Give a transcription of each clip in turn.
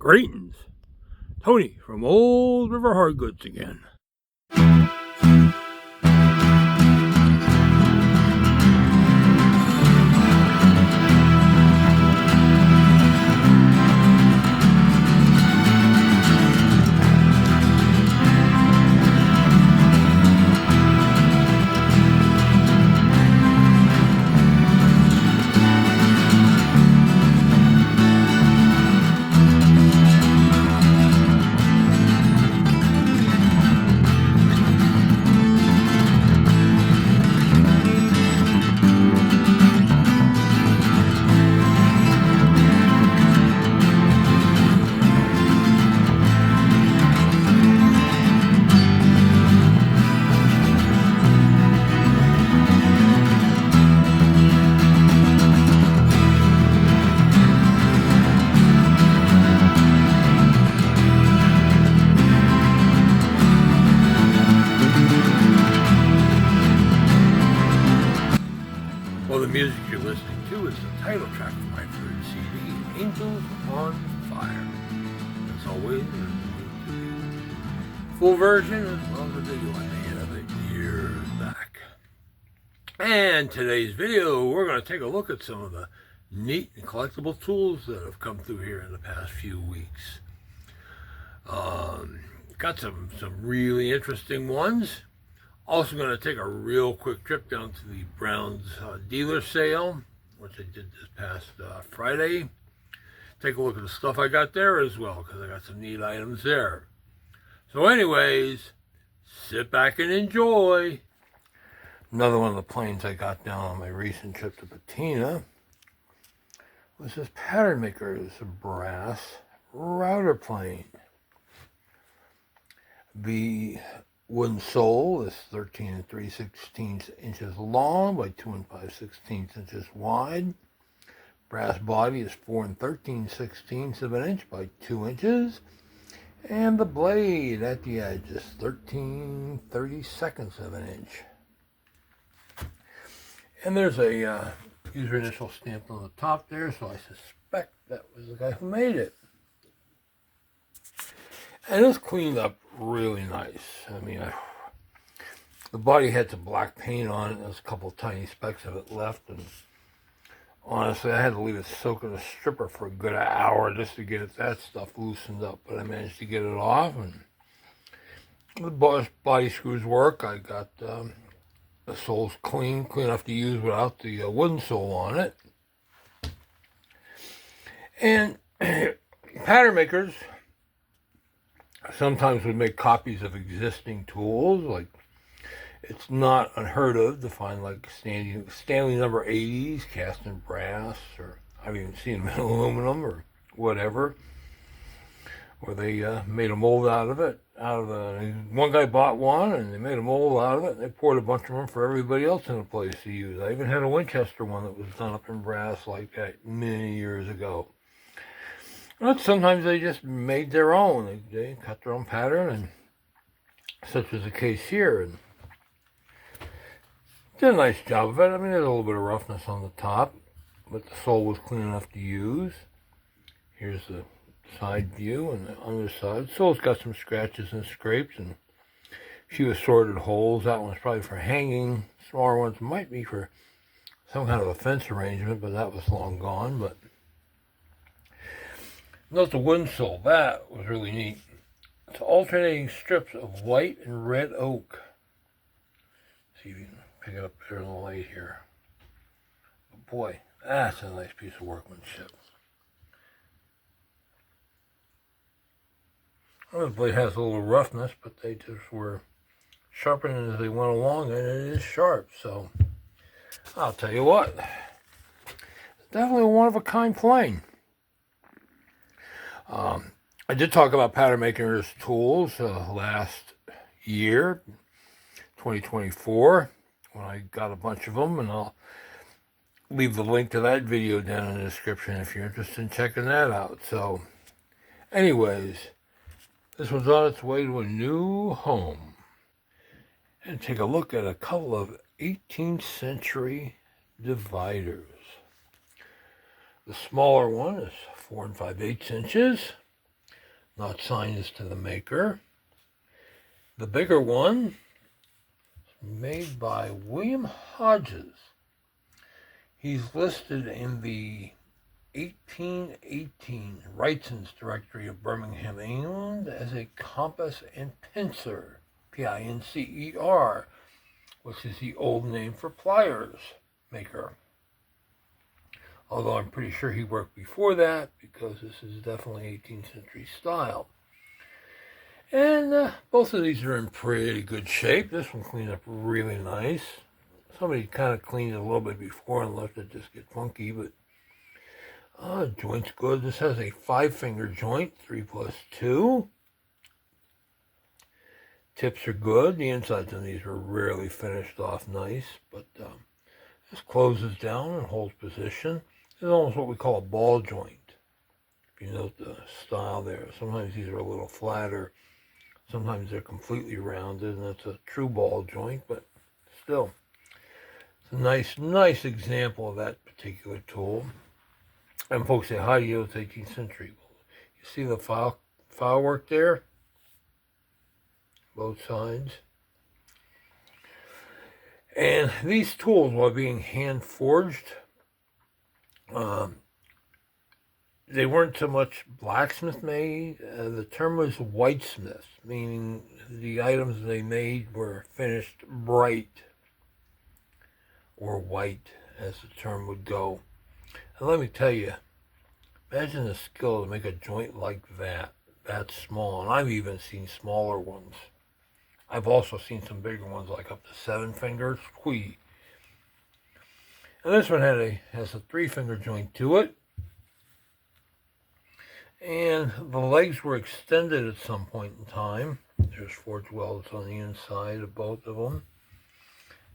Greetings, Tony from Old River Hard Goods again. Well, the music you're listening to is the title track of my third CD, Angels On Fyre. As always, the full version as well as the video I made of it years back. And today's video, we're going to take a look at some of the neat and collectible tools that have come through here in the past few weeks. Got some really interesting ones. Also going to take a real quick trip down to the Browns dealer sale, which I did this past Friday. Take a look at the stuff I got there as well, because I got some neat items there. So anyways, sit back and enjoy. Another one of the planes I got down on my recent trip to Patina was this Patternmaker's brass router plane. The wooden sole is 13 3/16 inches long by 2 5/16 inches wide. Brass body is 4 13/16 of an inch by 2 inches. And the blade at the edge is 13 32 of an inch. And there's a user initial stamped on the top there, so I suspect that was the guy who made it. And it's cleaned up really nice. I mean, the body had some black paint on it. There's a couple tiny specks of it left. And honestly, I had to leave it soak in a stripper for a good hour just to get that stuff loosened up. But I managed to get it off. And the body screws work. I got the soles clean enough to use without the wooden sole on it. And pattern makers sometimes would make copies of existing tools. Like, it's not unheard of to find like Stanley number 80s cast in brass, or I've even seen them in aluminum or whatever, where they made a mold out of it. One guy bought one and they made a mold out of it, and they poured a bunch of them for everybody else in the place to use. I even had a Winchester one that was done up in brass like that many years ago. But sometimes they just made their own. They cut their own pattern, and such was the case here. And did a nice job of it. I mean, there's a little bit of roughness on the top, but the sole was clean enough to use. Here's the side view and the underside. The sole's got some scratches and scrapes and a few assorted holes. That one's probably for hanging. Smaller ones might be for some kind of a fence arrangement, but that was long gone. But note the wooden sole. That was really neat. It's alternating strips of white and red oak. See if you can pick it up better in the light here. But boy, that's a nice piece of workmanship. Well, the blade has a little roughness, but they just were sharpening as they went along, and it is sharp. So I'll tell you what, it's definitely a one-of-a-kind plane. I did talk about pattern makers tools last year, 2024, when I got a bunch of them, and I'll leave the link to that video down in the description if you're interested in checking that out. So anyways, this one's on its way to a new home. And take a look at a couple of 18th century dividers. The smaller one is 4 5/8 inches. not signed as to the maker. The bigger one, made by William Hodges. He's listed in the 1818 Wrightson's Directory of Birmingham, England as a compass and pincer, Pincer, which is the old name for pliers maker. Although I'm pretty sure he worked before that, because this is definitely 18th century style. And both of these are in pretty good shape. This one cleaned up really nice. Somebody kind of cleaned it a little bit before and left it just get funky, but joint's good. This has a 5-finger joint, 3+2. Tips are good. The insides on these are really finished off nice, but this closes down and holds position. It's almost what we call a ball joint. If you note the style there, sometimes these are a little flatter, sometimes they're completely rounded, and that's a true ball joint, but still, it's a nice example of that particular tool. And folks say, how do you know it's 18th century? You see the file work there? Both sides. And these tools, while being hand forged, they weren't so much blacksmith made. The term was whitesmith, meaning the items they made were finished bright or white, as the term would go. And let me tell you, imagine the skill to make a joint like that small. And I've even seen smaller ones. I've also seen some bigger ones, like up to 7 fingers. Whee. And this one has a 3-finger joint to it. And the legs were extended at some point in time. There's forged welds on the inside of both of them.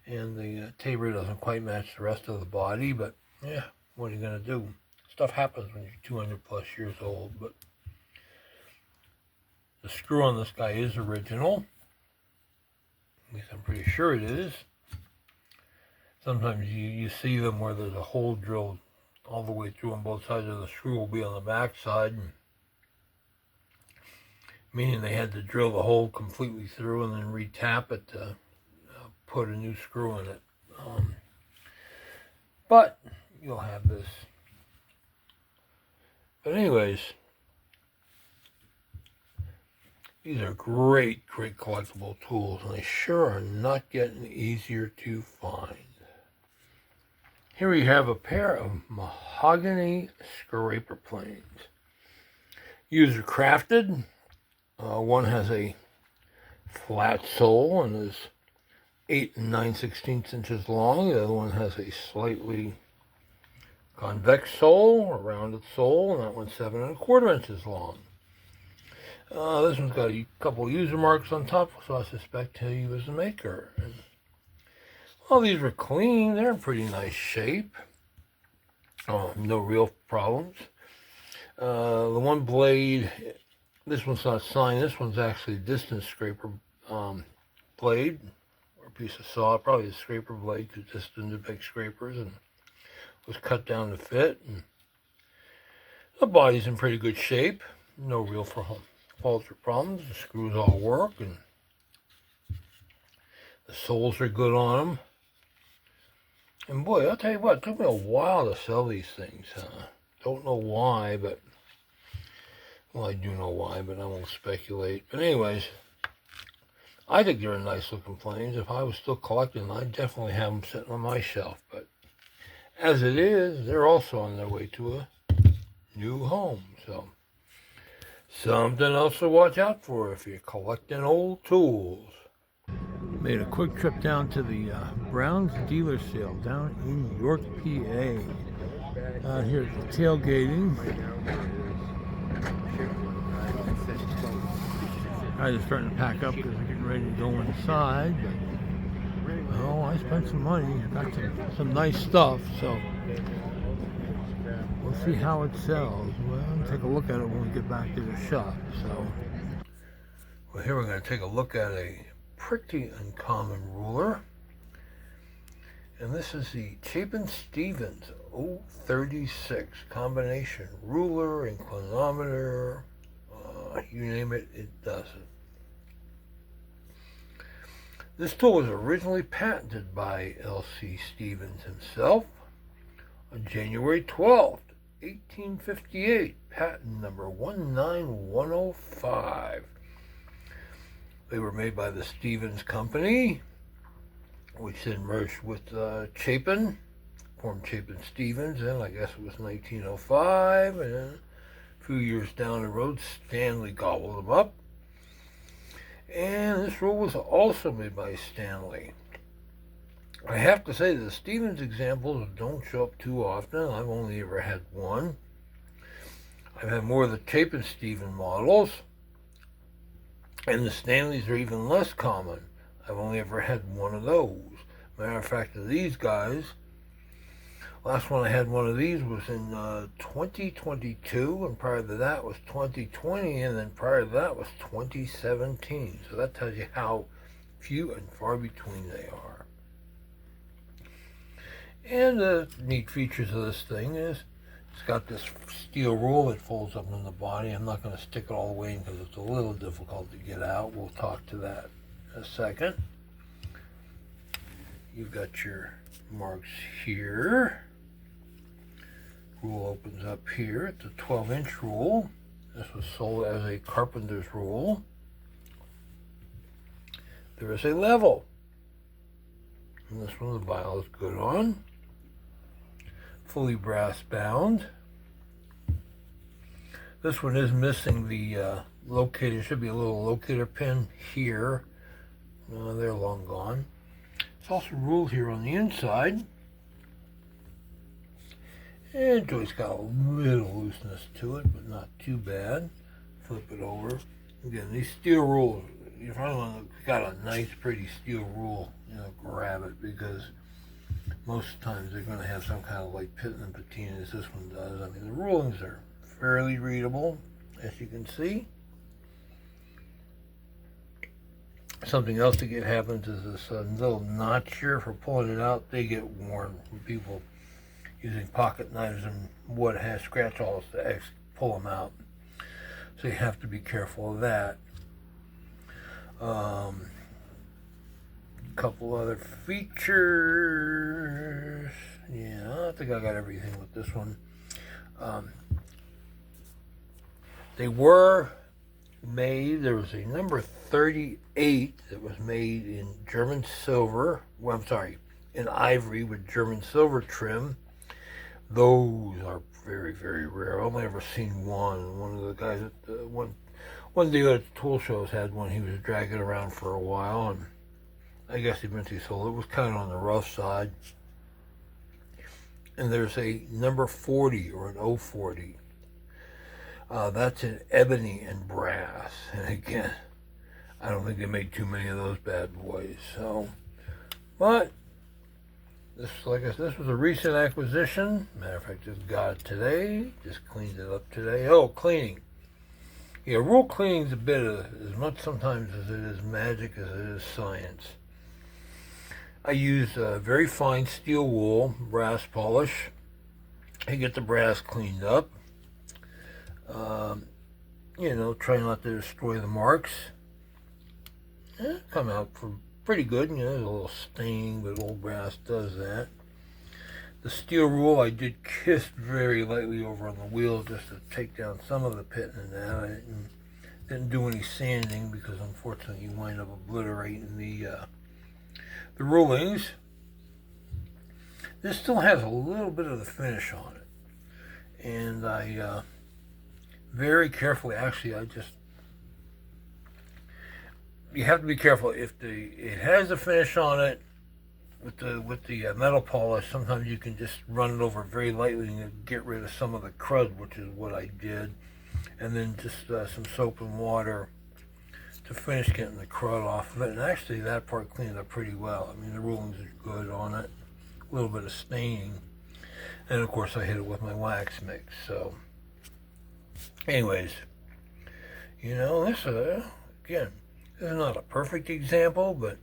And the tabor doesn't quite match the rest of the body, but yeah, what are you going to do? Stuff happens when you're 200 plus years old. But the screw on this guy is original. At least I'm pretty sure it is. Sometimes you see them where there's a hole drilled all the way through on both sides, of the screw will be on the back side, meaning they had to drill the hole completely through and then re-tap it to put a new screw in it. But you'll have this. But anyways, these are great collectible tools, and they sure are not getting easier to find. Here we have a pair of mahogany scraper planes. User crafted. One has a flat sole and is 8 9/16 inches long. The other one has a slightly convex sole, a rounded sole, and that one's 7 1/4 inches long. This one's got a couple user marks on top, so I suspect he was the maker. And, well, these were clean. They're in pretty nice shape. No real problems. The one blade, this one's not signed. This one's actually a distance scraper blade, or a piece of saw, probably a scraper blade, because just didn't make scrapers, and was cut down to fit. And the body's in pretty good shape. No real faults or problems. The screws all work, and the soles are good on them. And boy, I'll tell you what, it took me a while to sell these things. Don't know why, but, well, I do know why, but I won't speculate. But anyways, I think they're nice looking planes. If I was still collecting, I'd definitely have them sitting on my shelf. But as it is, they're also on their way to a new home. So something else to watch out for if you're collecting old tools. Made a quick trip down to the Brown's dealer sale down in York, PA. Out here at the tailgating. Guys are starting to pack up because they're getting ready to go inside. But, oh, I spent some money. I got some nice stuff, so we'll see how it sells. We'll take a look at it when we get back to the shop. So, well, here we're going to take a look at a pretty uncommon ruler, and this is the Chapin Stevens 036 combination ruler and clinometer. You name it, it does it. This tool was originally patented by L.C. Stevens himself on January 12th, 1858, patent number 19105. They were made by the Stevens Company, which then merged with Chapin, formed Chapin Stevens, and I guess it was 1905, and then a few years down the road, Stanley gobbled them up. And this rule was also made by Stanley. I have to say the Stevens examples don't show up too often. I've only ever had one. I've had more of the Chapin Stevens models, and the Stanleys are even less common. I've only ever had one of those. Matter of fact, of these guys, last one I had one of these was in 2022, and prior to that was 2020, and then prior to that was 2017. So that tells you how few and far between they are. And the neat features of this thing is it's got this steel rule that folds up in the body. I'm not going to stick it all the way in because it's a little difficult to get out. We'll talk to that in a second. You've got your marks here. Rule opens up here. It's a 12-inch rule. This was sold as a carpenter's rule. There is a level. And this one the vial is good on. Fully brass bound. This one is missing the locator. Should be a little locator pin here. They're long gone. It's also ruled here on the inside. And joint's got a little looseness to it, but not too bad. Flip it over. Again, these steel rules, you find one that's got a nice, pretty steel rule, grab it, because most times they're going to have some kind of like pitting and patina as this one does. I mean, the rulings are fairly readable, as you can see. Something else that happens is this little notch here for pulling it out. They get worn from people using pocket knives and what has scratch holes to pull them out. So you have to be careful of that. Couple other features. Yeah, I think I got everything with this one. They were made, there was a number 38 that was made in German silver. Well, I'm sorry, in ivory with German silver trim. Those are very, very rare. I've only ever seen one. One of the guys at one dealer at the tool shows had one. He was dragging around for a while, and I guess eventually sold it. It was kind of on the rough side. And there's a number 40 or an 040. That's in ebony and brass. And again, I don't think they made too many of those bad boys. So, but this, like I said, this was a recent acquisition. Matter of fact, just got it today. Just cleaned it up today. Oh, cleaning. Yeah, rule cleaning is a bit of, as much sometimes as it is magic as it is science. I use very fine steel wool, brass polish. I get the brass cleaned up. Try not to destroy the marks. Come out pretty good. There's a little staining, but old brass does that. The steel rule I did kiss very lightly over on the wheel just to take down some of the pitting and that. I didn't do any sanding because unfortunately you wind up obliterating the rulings. This still has a little bit of the finish on it, and I very carefully, actually, you have to be careful if it has a finish on it with the metal polish. Sometimes you can just run it over very lightly and get rid of some of the crud, which is what I did, and then just some soap and water to finish getting the crud off of it. And actually that part cleaned up pretty well. I mean, the rulings are good on it, a little bit of staining, and of course I hit it with my wax mix. So anyways, this again, this is not a perfect example, but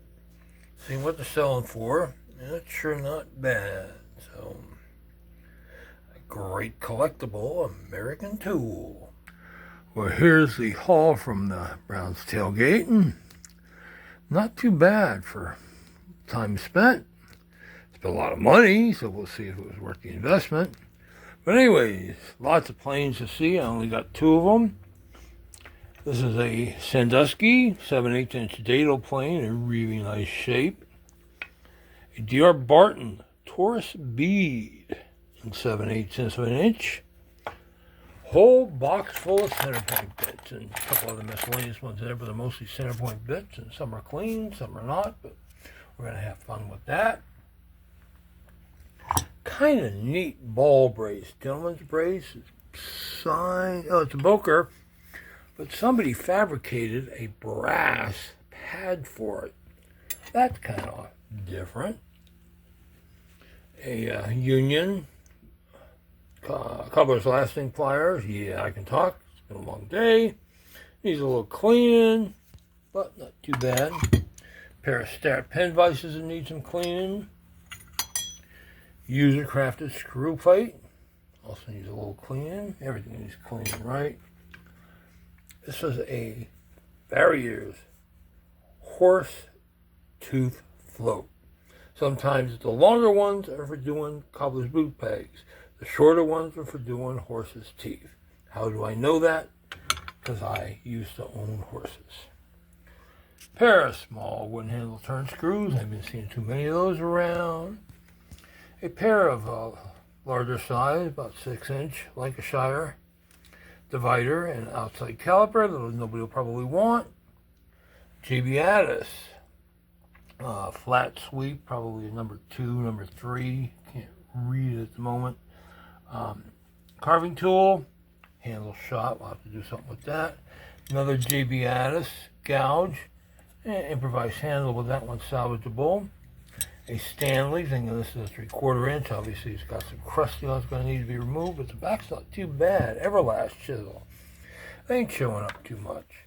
seeing what they're selling for, it's sure not bad. So, a great collectible American tool. Well, here's the haul from the Brown's tailgate, and not too bad for time spent. Spent a lot of money, so we'll see if it was worth the investment. But anyways, lots of planes to see. I only got 2 of them. This is a Sandusky 7/8" dado plane in really nice shape. A D.R. Barton Taurus bead in 7/8". Whole box full of center point bits and a couple other miscellaneous ones there, but they're mostly center point bits, and some are clean, some are not, but we're going to have fun with that. Kind of neat ball brace, gentleman's brace. Sign, oh, it's a Boker, but somebody fabricated a brass pad for it. That's kind of different. A Union cobbler's lasting pliers. Yeah, I can talk. It's been a long day. Needs a little cleaning, but not too bad. Pair of stat pen vices that need some cleaning. User crafted screw plate. Also needs a little cleaning. Everything needs cleaning, right? This is a Farrier's horse tooth float. Sometimes the longer ones are for doing cobbler's boot pegs. The shorter ones are for doing horses' teeth. How do I know that? Because I used to own horses. Pair of small wooden handle turn screws. I've been seeing too many of those around. A pair of larger size, about 6" Lancashire divider and outside caliper that nobody will probably want. JB Addis flat sweep, probably number 2, number 3. Can't read it at the moment. Carving tool, handle shot. We'll have to do something with that. Another JB Addis gouge, and improvised handle with that one salvageable. A Stanley, thinking this is a 3/4". Obviously, it's got some crusty on it's going to need to be removed, but the back's not too bad. Everlast chisel. They ain't showing up too much.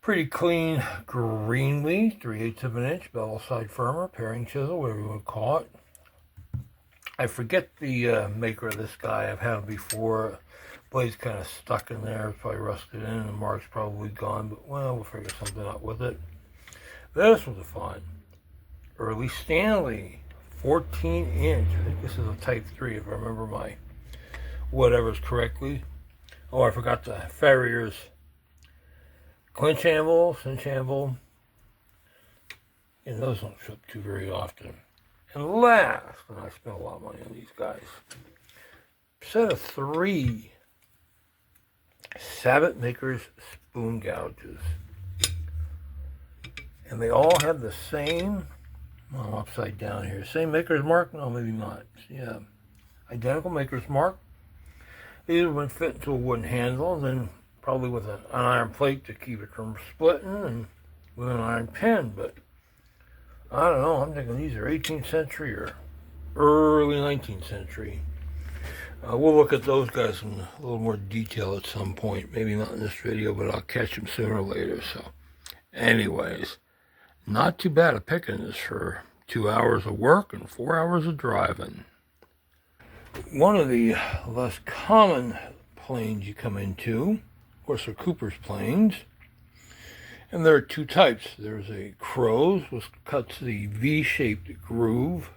Pretty clean Greenlee, 3/8 of an inch, bevel side firmer, paring chisel, whatever you want to call it. I forget the maker of this guy. I've had it before. Blade's kind of stuck in there. It's probably rusted in, and the mark's probably gone, but well, we'll figure something out with it. This was a fun early Stanley, 14". I think this is a Type 3, if I remember my whatever's correctly. Oh, I forgot the Farrier's clinch anvil, cinch anvil. And those don't show up too very often. And last, and I spent a lot of money on these guys, set of 3 Sabbath Maker's spoon gouges. And they all have the same, well, upside down here, same maker's mark? No, maybe not. Yeah, identical maker's mark. These would fit into a wooden handle, and then probably with an iron plate to keep it from splitting, and with an iron pin, but I don't know, I'm thinking these are 18th century or early 19th century. We'll look at those guys in a little more detail at some point. Maybe not in this video, but I'll catch them sooner or later. So, anyways, not too bad a picking this for 2 hours of work and 4 hours of driving. One of the less common planes you come into, of course, are Cooper's planes. And there are 2 types. There's a Crow's, which cuts the V-shaped groove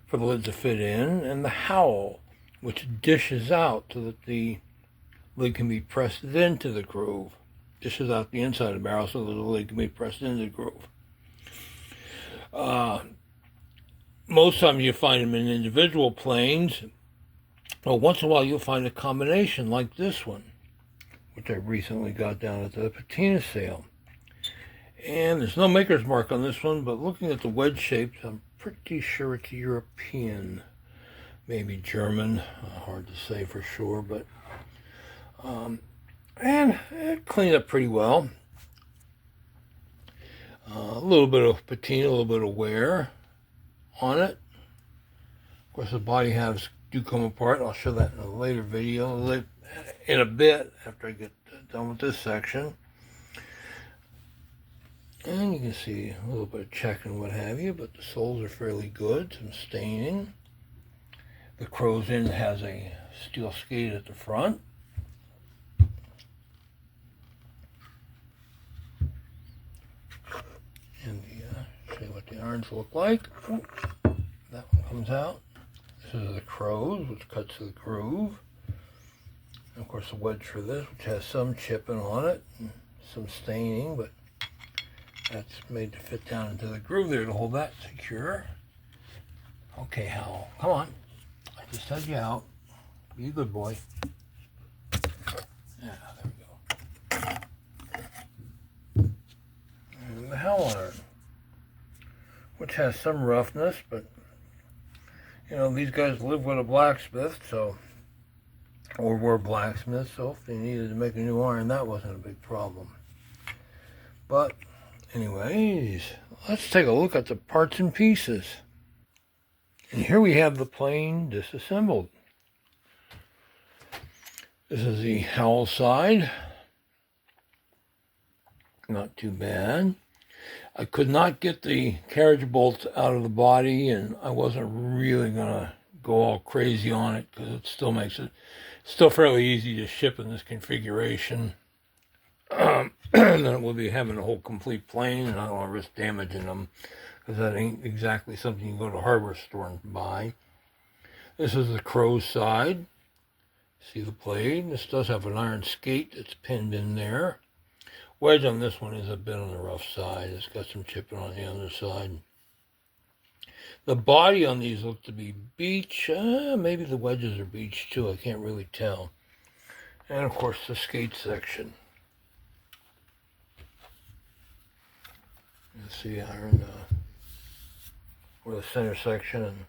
for the lid to fit in, and the Howl, which dishes out so that the lid can be pressed into the groove. Dishes out the inside of the barrel so that the lid can be pressed into the groove. Most times you find them in individual planes. Well, once in a while you'll find a combination like this one, which I recently got down at the patina sale. And there's no maker's mark on this one, but looking at the wedge shapes, I'm pretty sure it's European, maybe German, hard to say for sure, but and it cleaned up pretty well. A little bit of patina, a little bit of wear on it. Of course, the body halves do come apart. I'll show that in a later video, in a bit, after I get done with this section. And you can see a little bit of check and what have you, but the soles are fairly good, some staining. The Crow's end has a steel skate at the front. the irons look like. Oh, that one comes out. This is the crows, which cuts to the groove. And of course the wedge for this, which has some chipping on it, and some staining, but that's made to fit down into the groove there to hold that secure. Okay, Hal, come on. I just had you out. Be a good boy. Yeah, there we go. And the Hal iron, which has some roughness, but you know, these guys live with a blacksmith, so, or were blacksmiths, so if they needed to make a new iron, that wasn't a big problem. But anyways, let's take a look at the parts and pieces. And here we have the plane disassembled. This is the Hal side. Not too bad. I could not get the carriage bolts out of the body, and I wasn't really going to go all crazy on it because it still makes it still fairly easy to ship in this configuration. And then we'll be having a whole complete plane, and I don't want to risk damaging them because that ain't exactly something you can go to a hardware store and buy. This is the crow side. See the blade? This does have an iron skate that's pinned in there. Wedge on this one is a bit on the rough side. It's got some chipping on the underside. The body on these look to be beech. Maybe the wedges are beech too. I can't really tell. And of course the skate section. You see the iron, or the center section, and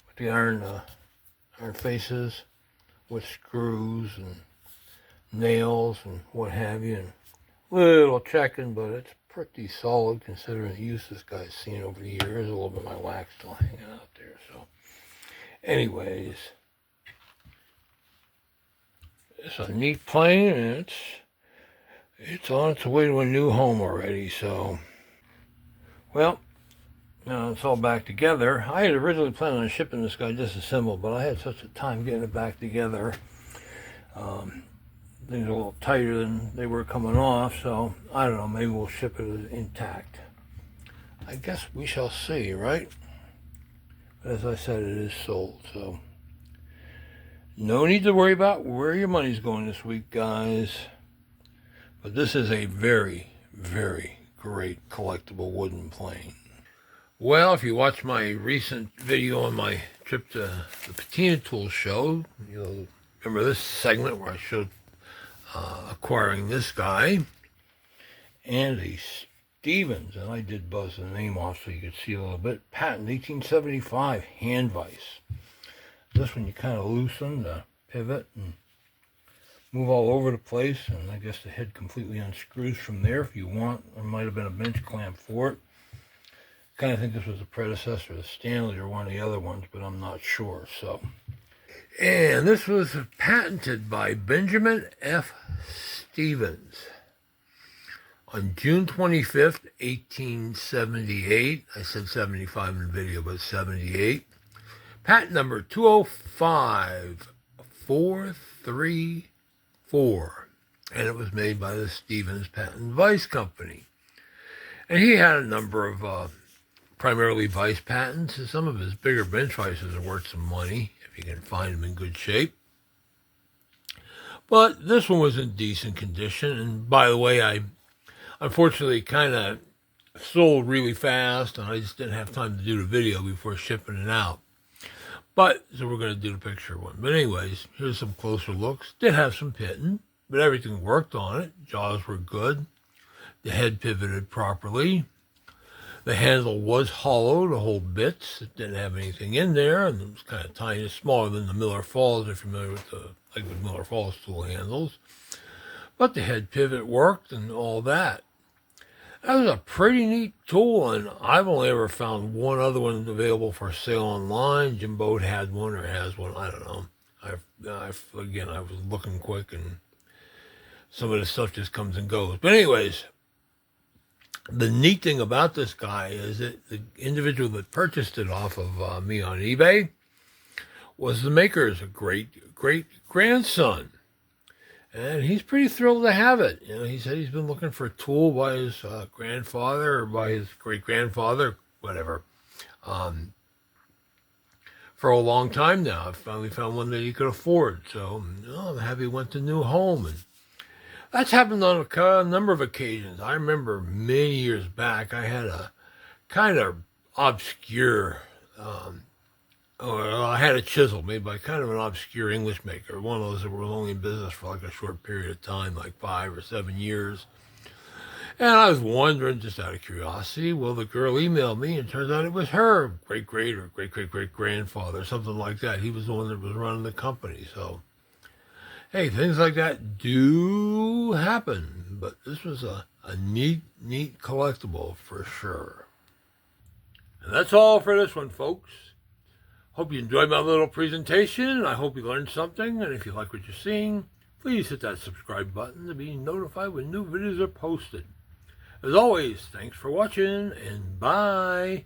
with the iron faces, with screws and nails and what have you, and little checking, but it's pretty solid considering the use this guy's seen over the years. A little bit of my wax still hanging out there. So, anyways, it's a neat plane, and it's on its way to a new home already. So, well, now it's all back together. I had originally planned on shipping this guy disassembled, but I had such a time getting it back together. Things are a little tighter than they were coming off, so I don't know, maybe we'll ship it intact. I guess we shall see, right? But as I said, it is sold, so no need to worry about where your money's going this week, guys. But this is a very, very great collectible wooden plane. Well, if you watch my recent video on my trip to the Patina Tools show, you'll remember this segment where I showed acquiring this guy and a Stevens, and I did buzz the name off so you could see a little bit. Patent 1875 hand vise. This one you kind of loosen the pivot and move all over the place, and I guess the head completely unscrews from there if you want. There might have been a bench clamp for it. Kind of think this was a predecessor to Stanley or one of the other ones, but I'm not sure. So, and this was patented by Benjamin F. Stevens on June 25th, 1878. I said 75 in the video, but 78. Patent number 205434. And it was made by the Stevens Patent Vice Company. And he had a number of primarily vice patents, and some of his bigger bench vices are worth some money if you can find them in good shape. But this one was in decent condition, and by the way, I unfortunately kind of sold really fast, and I just didn't have time to do the video before shipping it out. But, so we're going to do the picture one. But anyways, here's some closer looks. Did have some pitting, but everything worked on it. Jaws were good. The head pivoted properly. The handle was hollow to hold bits. It didn't have anything in there, and it was kind of tiny, smaller than the Miller Falls, if you're familiar with the Miller Falls tool handles. But the head pivot worked and all that. That was a pretty neat tool, and I've only ever found one other one available for sale online. Jim Bode had one or has one, I don't know. Again, I was looking quick, and some of the stuff just comes and goes. But anyways, the neat thing about this guy is that the individual that purchased it off of me on eBay was the maker's great-grandson. And he's pretty thrilled to have it. You know, he said he's been looking for a tool by his grandfather or by his great-grandfather whatever. For a long time now, I finally found one that he could afford. So I'm happy he went to a new home. And that's happened on a number of occasions. I remember many years back, I had a kind of obscure, I had a chisel made by kind of an obscure English maker, one of those that were only in business for like a short period of time, like 5 or 7 years. And I was wondering, just out of curiosity, well, the girl emailed me, and it turns out it was her great-great or great-great-great-grandfather, something like that. He was the one that was running the company. So, hey, things like that do happen. But this was a neat collectible for sure. And that's all for this one, folks. Hope you enjoyed my little presentation. I hope you learned something. And if you like what you're seeing, please hit that subscribe button to be notified when new videos are posted. As always, thanks for watching, and bye.